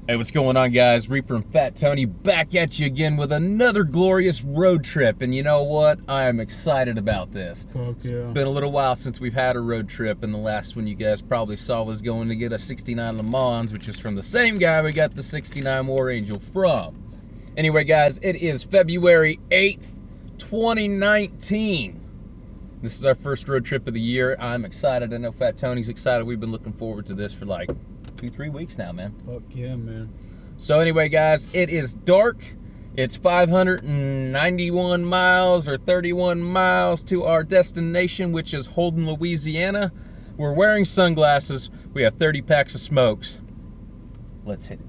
Hey, what's going on, guys? Reaper and Fat Tony back at you again with another glorious road trip. And you know what? I am excited about this. Fuck yeah. It's been a little while since we've had a road trip, and the last one you guys probably saw was going to get a 69 Le Mans, which is from the same guy we got the 69 War Angel from. Anyway, guys, it is February 8th, 2019. This is our first road trip of the year. I'm excited. I know Fat Tony's excited. We've been looking forward to this for like 2-3 weeks now, man. Fuck yeah, man. So anyway, guys, it is dark. It's 591 miles or 31 miles to our destination, which is Holden, Louisiana. We're wearing sunglasses. We have 30 packs of smokes. Let's hit it.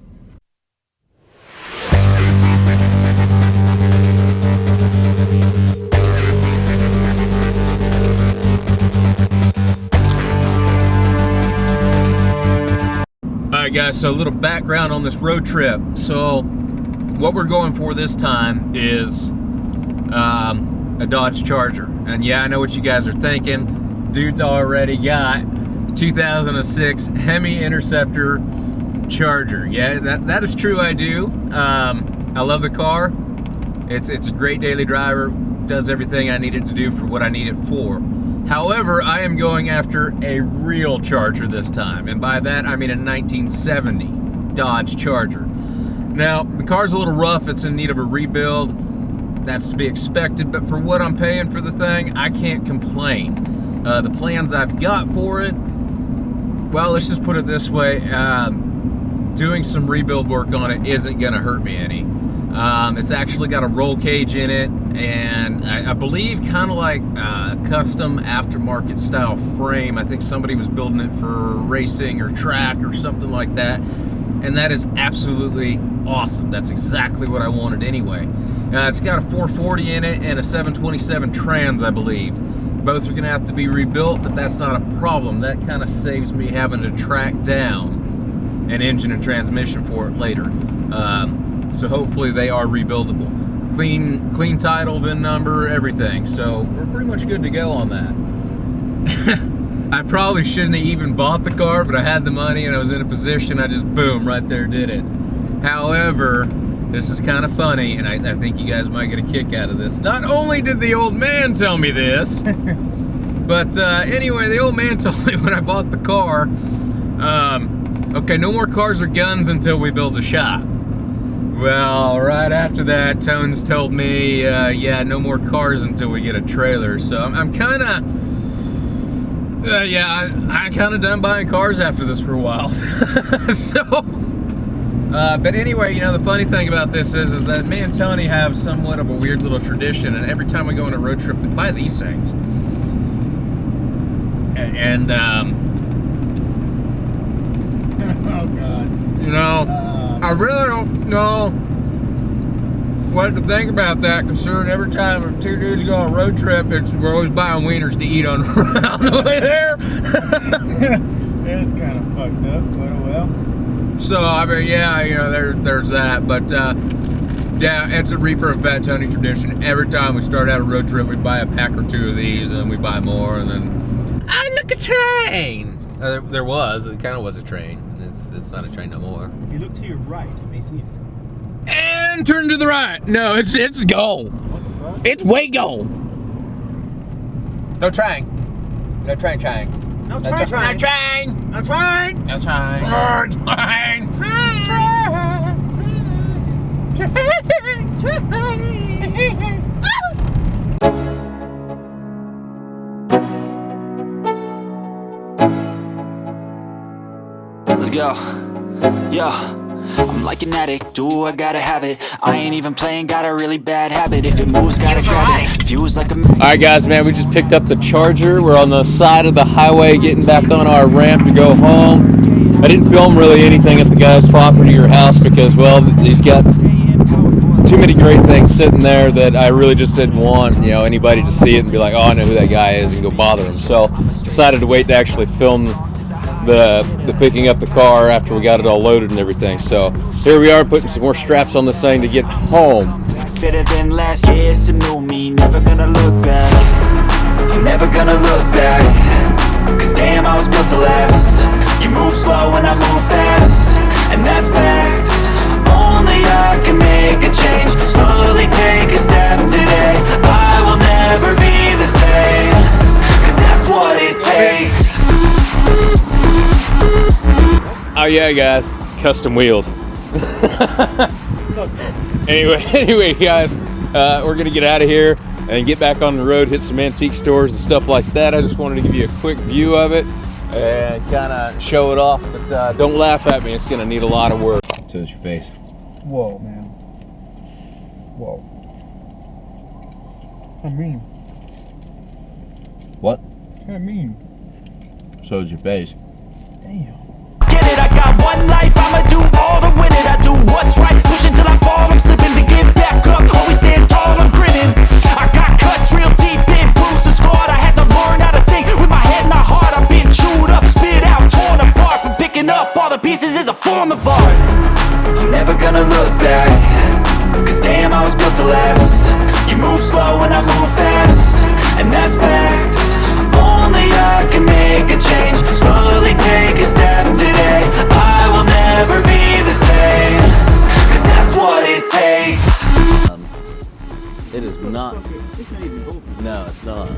Alright guys, so a little background on this road trip. So what we're going for this time is a Dodge Charger. And yeah, I know what you guys are thinking. Dude's already got 2006 Hemi Interceptor Charger. Yeah, that is true, I do. I love the car. It's a great daily driver. Does everything I need it to do for what I need it for. However, I am going after a real Charger this time, and by that I mean a 1970 Dodge Charger. Now, the car's a little rough, it's in need of a rebuild. That's to be expected, but for what I'm paying for the thing, I can't complain. The plans I've got for it, well, let's just put it this way, doing some rebuild work on it isn't gonna hurt me any. It's actually got a roll cage in it, and I believe kind of like a custom aftermarket style frame. I think somebody was building it for racing or track or something like that, and that is absolutely awesome. That's exactly what I wanted anyway. It's got a 440 in it and a 727 trans, I believe. Both are going to have to be rebuilt, but that's not a problem. That kind of saves me having to track down an engine and transmission for it later. So hopefully they are rebuildable. Clean title, VIN number, everything. So we're pretty much good to go on that. I probably shouldn't have even bought the car, but I had the money and I was in a position, I just boom, right there did it. However, this is kind of funny, and I think you guys might get a kick out of this. Not only did the old man tell me this, but anyway, the old man told me when I bought the car, okay, no more cars or guns until we build a shop. Well, right after that, Tones told me, yeah, no more cars until we get a trailer. So I'm kind of, I kind of done buying cars after this for a while. But anyway, you know, the funny thing about this is that me and Tony have somewhat of a weird little tradition, and every time we go on a road trip, we buy these things. And Oh god. you know, I really don't know what to think about that, considering every time two dudes go on a road trip, we're always buying wieners to eat on the way there. It's kind of fucked up, but oh well. So, I mean, yeah, you know, there's that. But, yeah, it's a Reaper and Fat Tony tradition. Every time we start out a road trip, we buy a pack or two of these, and we buy more, and then, look, a train! There was. It kind of was a train. It's not a train no more. If you look to your right, you may see it. And turn to the right. No, it's gone. What the fuck? It's way gone. No train. No train. No No train. train. No train. No train. No train. Let's go. Yo, I'm like an addict, do I gotta have it. I ain't even playing, got a really bad habit. If it moves, gotta grab it. Fuse like a Alright guys, man, we just picked up the Charger. We're on the side of the highway getting back on our ramp to go home. I didn't film really anything at the guy's property or house because, well, he's got too many great things sitting there that I really just didn't want, you know, anybody to see it and be like, oh, I know who that guy is, and go bother him. So decided to wait to actually film the picking up the car after we got it all loaded and everything. So here we are putting some more straps on this thing to get home. better than last year. It's a new me, never gonna look back. I'm never gonna look back, cause damn, I was built to last. You move slow and I move fast, and that's facts. yeah, guys, custom wheels. Anyway, guys, we're gonna get out of here and get back on the road, hit some antique stores and stuff like that. I just wanted to give you a quick view of it and kind of show it off, but don't laugh at me. It's gonna need a lot of work. Shows your face. Whoa, man. Whoa. I mean. What? I mean. Shows your face. Damn. Get it, I got one life, I'ma do all to win it. I do what's right, push until I fall, I'm slipping to get back up. Always stand tall, I'm grinning. I got cuts real deep in, bruises scarred. I had to learn how to think with my head not hard. I've been chewed up, spit out, torn apart. But picking up all the pieces is a form of art. I'm never gonna look back, cause damn, I was built to last. You move slow and I move fast, and that's facts. Only I can make a change, slowly take a step today. I will never be the same, cause that's what it takes. It is not. It's not even open. No, it's not.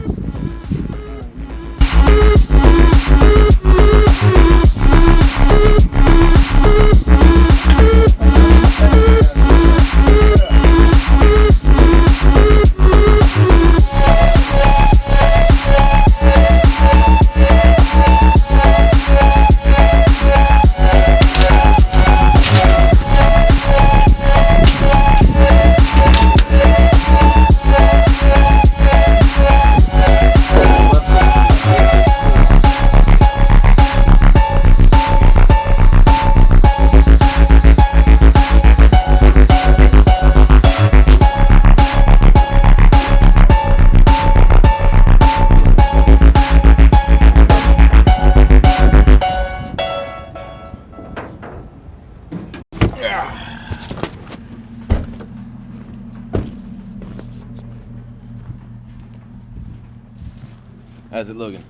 How's it looking?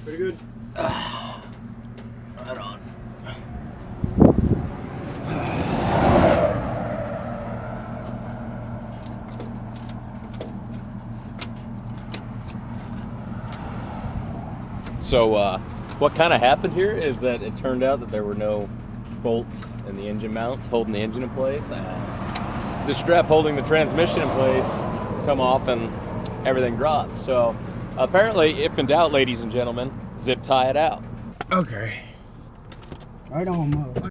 Pretty good. Right on. So, what kind of happened here is that it turned out that there were no bolts in the engine mounts holding the engine in place, and the strap holding the transmission in place come off and everything dropped. So, apparently, if in doubt, ladies and gentlemen, zip tie it out. Okay. Right on, mother.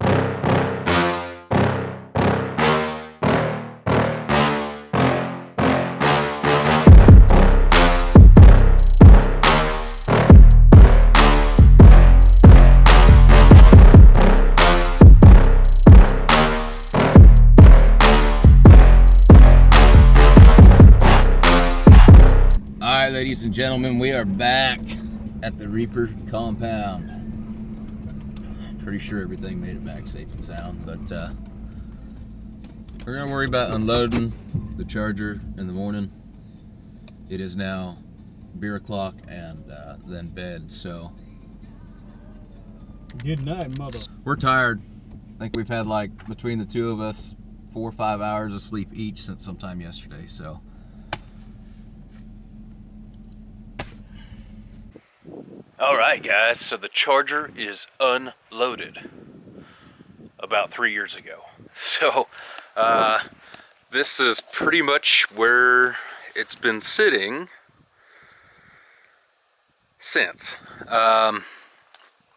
Alright, ladies and gentlemen, we are back at the Reaper compound. Pretty sure everything made it back safe and sound, but we're going to worry about unloading the Charger in the morning. It is now beer o'clock and then bed, so Good night, mother. we're tired. I think we've had, like, between the two of us, 4 or 5 hours of sleep each since sometime yesterday, so Alright guys, so the Charger is unloaded about 3 years ago. So this is pretty much where it's been sitting since,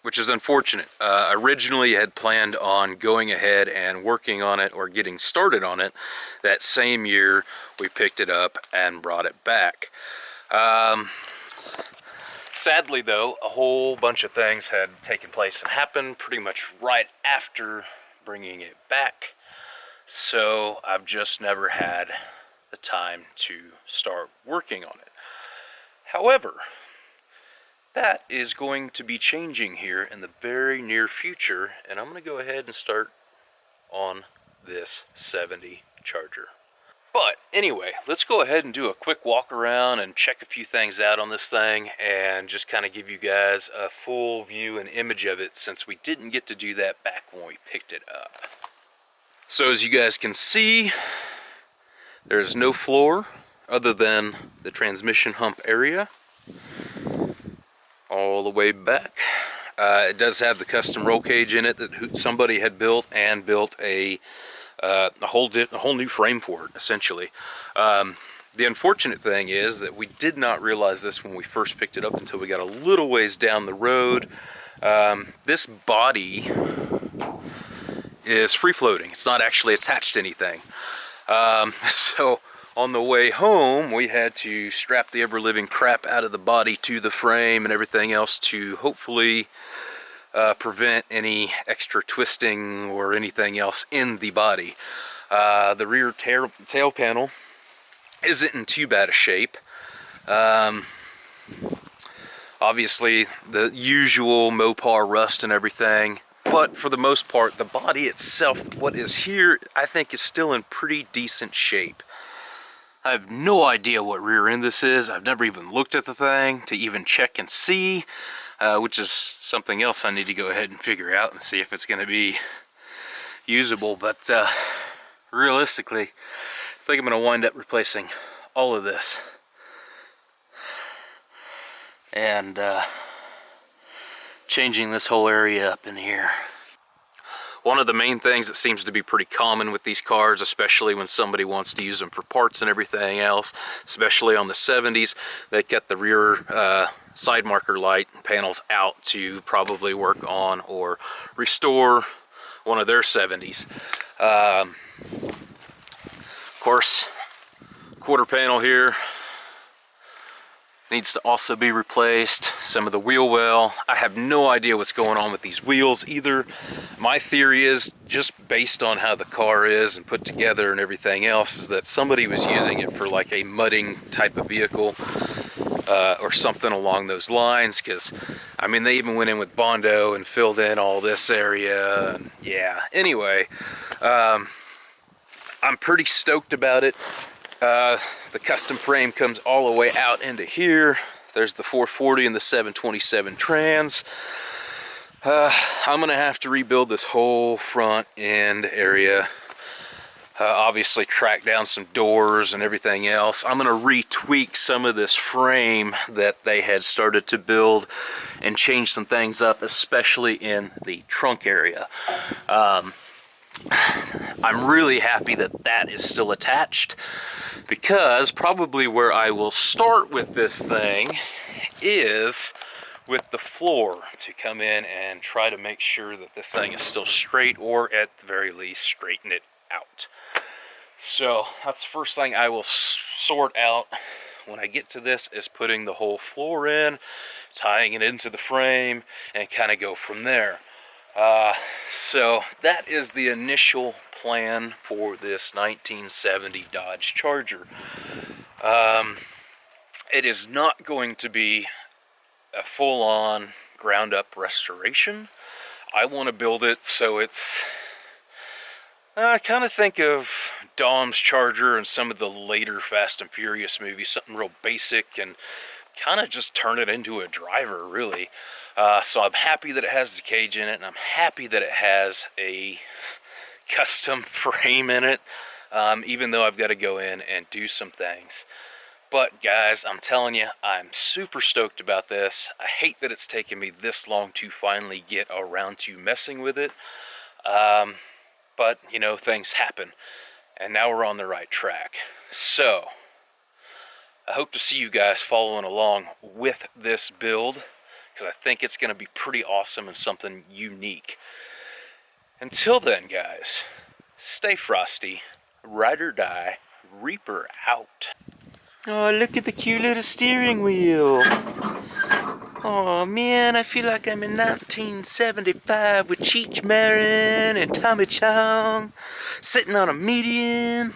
which is unfortunate. Originally had planned on going ahead and working on it or getting started on it that same year we picked it up and brought it back. Sadly though, a whole bunch of things had taken place and happened pretty much right after bringing it back. So I've just never had the time to start working on it. However, that is going to be changing here in the very near future, and I'm going to go ahead and start on this 70 Charger. But anyway, let's go ahead and do a quick walk around and check a few things out on this thing and just kind of give you guys a full view and image of it, since we didn't get to do that back when we picked it up. So as you guys can see, there's no floor other than the transmission hump area all the way back. It does have the custom roll cage in it that somebody had built, and built a whole new frame for it, essentially. The unfortunate thing is that we did not realize this when we first picked it up until we got a little ways down the road. This body is free floating. It's not actually attached to anything. So on the way home, we had to strap the ever-living crap out of the body to the frame and everything else to hopefully prevent any extra twisting or anything else in the body. The rear tail panel isn't in too bad a shape. Obviously the usual Mopar rust and everything, but for the most part the body itself, what is here, I think is still in pretty decent shape. I have no idea what rear end this is. I've never even looked at the thing to even check and see, which is something else I need to go ahead and figure out and see if it's going to be usable. But realistically, I think I'm going to wind up replacing all of this and changing this whole area up in here. One of the main things that seems to be pretty common with these cars, especially when somebody wants to use them for parts and everything else, especially on the 70s, they cut the rear side marker light panels out to probably work on or restore one of their 70s. Of course, quarter panel here needs to also be replaced. Some of the wheel well. I have no idea what's going on with these wheels either. My theory is, just based on how the car is and put together and everything else, is that somebody was using it for like a mudding type of vehicle or something along those lines, because I mean they even went in with Bondo and filled in all this area, and yeah, anyway, I'm pretty stoked about it. The custom frame comes all the way out into here. There's the 440 and the 727 trans. I'm gonna have to rebuild this whole front end area. Obviously track down some doors and everything else. I'm gonna retweak some of this frame that they had started to build and change some things up, especially in the trunk area. I'm really happy that that is still attached, because probably where I will start with this thing is with the floor, to come in and try to make sure that this thing is still straight, or at the very least straighten it out. So that's the first thing I will sort out when I get to this, is putting the whole floor in, tying it into the frame, and kind of go from there. So that is the initial plan for this 1970 Dodge Charger. It is not going to be a full-on ground-up restoration. I want to build it so it's... I kind of think of Dom's Charger and some of the later Fast and Furious movies, something real basic, and kind of just turn it into a driver, really. So I'm happy that it has the cage in it, and I'm happy that it has a custom frame in it, even though I've got to go in and do some things. But guys, I'm telling you, I'm super stoked about this. I hate that it's taken me this long to finally get around to messing with it. But, you know, things happen, and now we're on the right track. So, I hope to see you guys following along with this build, because I think it's going to be pretty awesome and something unique. Until then, guys, stay frosty, ride or die, Reaper out. Oh, look at the cute little steering wheel. Oh man, I feel like I'm in 1975 with Cheech Marin and Tommy Chong sitting on a median.